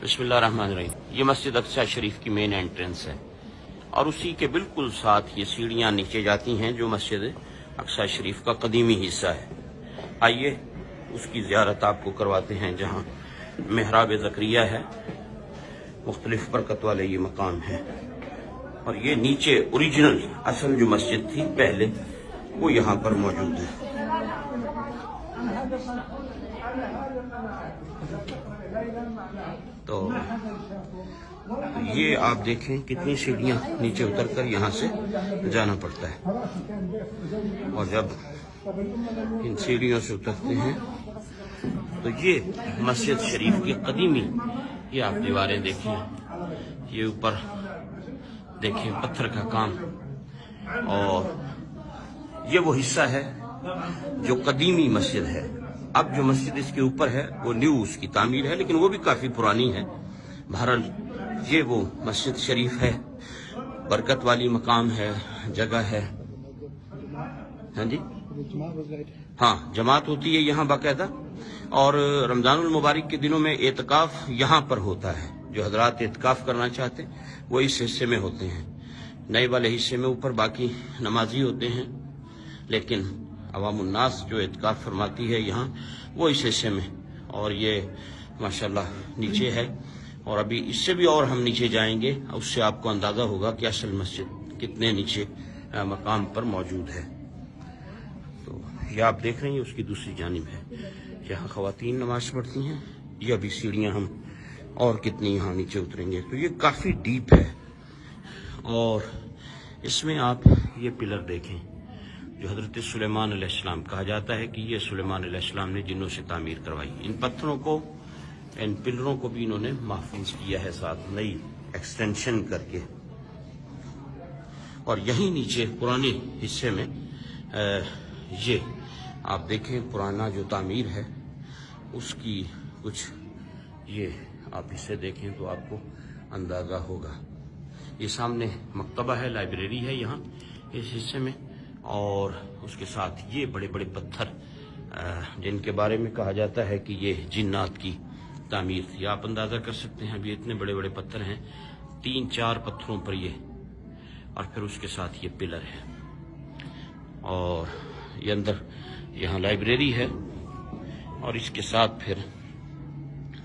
बिस्मिल्लाह रहमान रहीम। ये मस्जिद अक्सा शरीफ की मेन एंट्रेंस है और उसी के बिल्कुल साथ ये सीढ़ियाँ नीचे जाती हैं जो मस्जिद अक्सा शरीफ का कदीमी हिस्सा है। आइए उसकी ज़ियारत आपको करवाते हैं जहाँ मेहराब ज़करिया है, मुख्तलिफ बरकत वाले ये मकाम है। और ये नीचे ओरिजिनल असल जो मस्जिद थी पहले वो यहाँ पर मौजूद है। तो ये आप देखें कितनी सीढ़ियाँ नीचे उतरकर यहाँ से जाना पड़ता है। और जब इन सीढ़ियों से उतरते हैं तो ये मस्जिद शरीफ की कदीमी ये आप दीवारें देखें, ये ऊपर देखें पत्थर का काम, और ये वो हिस्सा है जो कदीमी मस्जिद है। अब जो मस्जिद इसके ऊपर है वो न्यू उसकी तामीर है, लेकिन वो भी काफी पुरानी है। बहरहाल ये वो मस्जिद शरीफ है, बरकत वाली मकाम है, जगह है। हाँ जी, हाँ, जमात होती है यहाँ बाकायदा। और रमजानुल मुबारक के दिनों में एतकाफ यहाँ पर होता है। जो हजरात एतकाफ करना चाहते हैं वो इस हिस्से में होते हैं, नए वाले हिस्से में ऊपर बाकी नमाजी होते हैं, लेकिन अवामुन्नास जो एतकाफ फरमाती है यहाँ वो इस हिस्से में। और ये माशाल्लाह नीचे है, और अभी इससे भी और हम नीचे जाएंगे, उससे आपको अंदाजा होगा कि असल मस्जिद कितने नीचे मकाम पर मौजूद है। तो ये आप देख रहे हैं उसकी दूसरी जानिब है, यहाँ ख़वातीन नमाज पढ़ती हैं। ये अभी सीढ़ियाँ हम और कितनी यहाँ नीचे उतरेंगे। तो ये काफ़ी डीप है, और इसमें आप ये पिलर देखें जो हज़रत सुलेमान अलैहिस्सलाम कहा जाता है कि ये सुलेमान अलैहिस्सलाम ने जिन्नों से तामीर करवाई। इन पत्थरों को, इन पिलरों को भी इन्होंने महफूज किया है साथ नई एक्सटेंशन करके। और यहीं नीचे पुराने हिस्से में ये आप देखें पुराना जो तामीर है उसकी कुछ ये आप इसे देखें तो आपको अंदाज़ा होगा। ये सामने मकतबा है, लाइब्रेरी है यहाँ इस हिस्से में, और उसके साथ ये बड़े बड़े पत्थर जिनके बारे में कहा जाता है कि ये जिन्नात की तामीर थी। आप अंदाज़ा कर सकते हैं, अभी इतने बड़े बड़े पत्थर हैं, 3-4 पत्थरों पर ये, और फिर उसके साथ ये पिलर है। और ये अंदर यहाँ लाइब्रेरी है, और इसके साथ फिर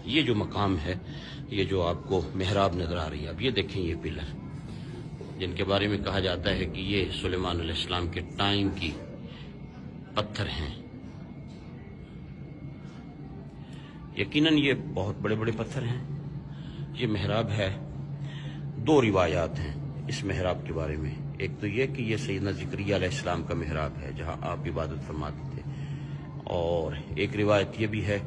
ये जो मकाम है, ये जो आपको मेहराब नजर आ रही है, अब ये देखें ये पिलर जिनके बारे में कहा जाता है कि ये सुलेमान अलैहिस्सलाम के टाइम की पत्थर हैं। यकीनन ये बहुत बड़े बड़े पत्थर हैं। ये मेहराब है। 2 रिवायात हैं इस मेहराब के बारे में। एक तो ये कि ये सैयदना ज़करिया अलैहिस्सलाम का मेहराब है जहां आप इबादत फरमाते थे, और एक रिवायत ये भी है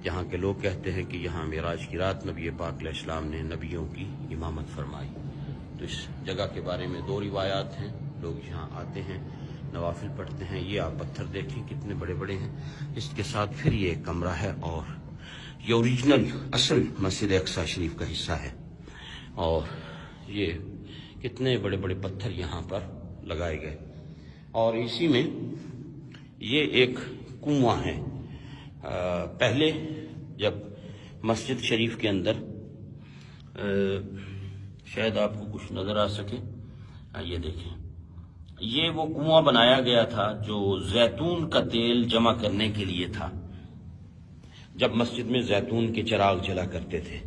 जहाँ के लोग कहते हैं कि यहाँ मेराज की रात नबी पाक अलैहिस्सलाम ने नबियों की इमामत फरमाई। तो इस जगह के बारे में 2 रिवायात हैं। लोग यहाँ आते हैं, नवाफिल पढ़ते हैं। ये आप पत्थर देखें कितने बड़े बड़े हैं। इसके साथ फिर ये एक कमरा है, और ये ओरिजिनल असल मस्जिद अक्सा शरीफ का हिस्सा है। और ये कितने बड़े बड़े पत्थर यहाँ पर लगाए गए। और इसी में ये एक कुआं है। पहले जब मस्जिद शरीफ के अंदर शायद आपको कुछ नजर आ सके, ये देखें, ये वो कुआं बनाया गया था जो जैतून का तेल जमा करने के लिए था। जब मस्जिद में जैतून के चिराग जला करते थे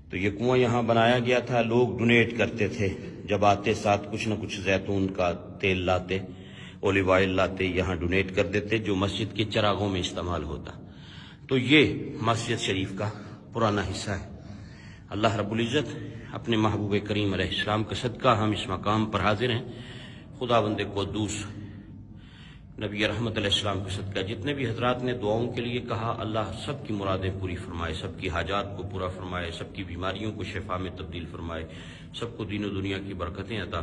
तो ये कुआं यहाँ बनाया गया था। लोग डोनेट करते थे, जब आते साथ कुछ न कुछ जैतून का तेल लाते, ओलिव ऑयल लाते, यहाँ डोनेट कर देते जो मस्जिद के चिरागों में इस्तेमाल होता। तो ये मस्जिद शरीफ का पुराना हिस्सा है। अल्लाह रब्बुल इज़्ज़त अपने महबूब करीम अलैहिस्सलाम का सदका हम इस मकाम पर हाजिर हैं। खुदावंद क़ुद्दूस नबी रहमत अलैहिस्सलाम का सदका जितने भी हजरात ने दुआओं के लिए कहा, अल्लाह सबकी मुरादें पूरी फरमाए, सबकी हाजात को पूरा फरमाए, सबकी बीमारियों को शिफा में तब्दील फरमाए, सबको दीन और दुनिया की बरकतें अता